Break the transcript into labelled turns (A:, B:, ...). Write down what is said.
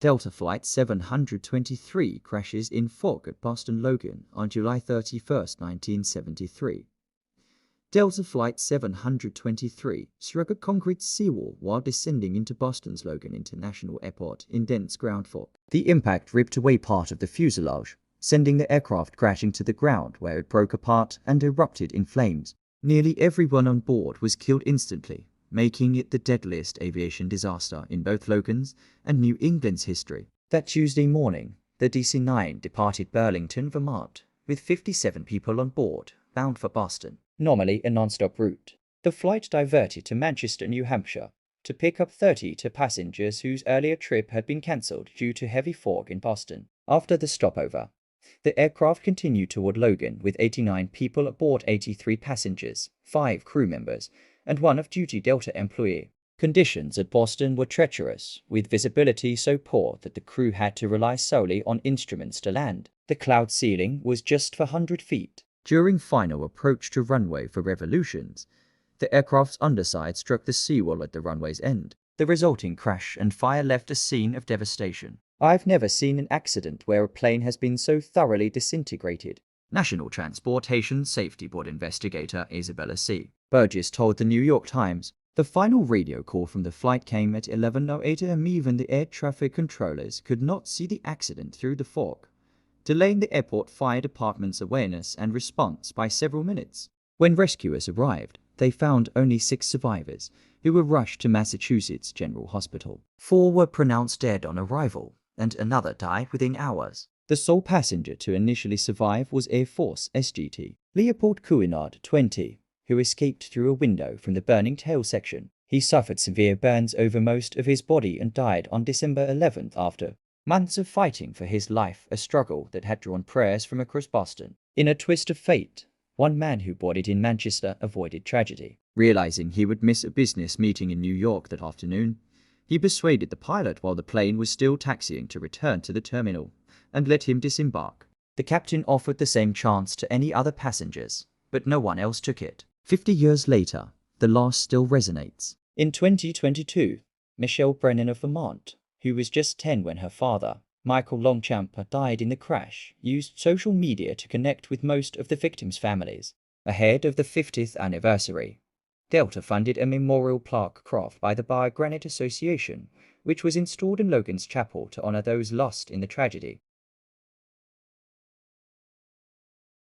A: Delta Flight 723 crashes in fog at Boston Logan on July 31, 1973. Delta Flight 723 struck a concrete seawall while descending into Boston's Logan International Airport in dense ground fog. The impact ripped away part of the fuselage, sending the aircraft crashing to the ground, where it broke apart and erupted in flames. Nearly everyone on board was killed instantly, making it the deadliest aviation disaster in both Logan's and New England's history. That Tuesday morning, the DC-9 departed Burlington, Vermont, with 57 people on board, bound for Boston. Normally a non-stop route, the flight diverted to Manchester, New Hampshire, to pick up 30 passengers whose earlier trip had been cancelled due to heavy fog in Boston. After the stopover, the aircraft continued toward Logan with 89 people aboard, 83 passengers, 5 crew members, and 1 off-duty Delta employee. Conditions at Boston were treacherous, with visibility so poor that the crew had to rely solely on instruments to land. The cloud ceiling was just 400 feet. During final approach to runway for revolutions, the aircraft's underside struck the seawall at the runway's end. The resulting crash and fire left a scene of devastation. I've never seen an accident where a plane has been so thoroughly disintegrated. National Transportation Safety Board investigator Isabella C. Burgess told the New York Times, "The final radio call from the flight came at 11:08 am. Even the air traffic controllers could not see the accident through the fog, delaying the airport fire department's awareness and response by several minutes. When rescuers arrived, they found only 6 survivors, who were rushed to Massachusetts General Hospital. 4 were pronounced dead on arrival, and another died within hours. The sole passenger to initially survive was Air Force SGT Leopold Couinard, 20, who escaped through a window from the burning tail section. He suffered severe burns over most of his body and died on December 11th after months of fighting for his life, a struggle that had drawn prayers from across Boston. In a twist of fate, one man who boarded in Manchester avoided tragedy. Realizing he would miss a business meeting in New York that afternoon, he persuaded the pilot while the plane was still taxiing to return to the terminal and let him disembark. The captain offered the same chance to any other passengers, but no one else took it. 50 years later, the loss still resonates. In 2022, Michelle Brennan of Vermont, who was just 10 when her father, Michael Longchamp, died in the crash, used social media to connect with most of the victims' families. Ahead of the 50th anniversary, Delta funded a memorial plaque carved by the Bar Granite Association, which was installed in Logan's Chapel to honor those lost in the tragedy.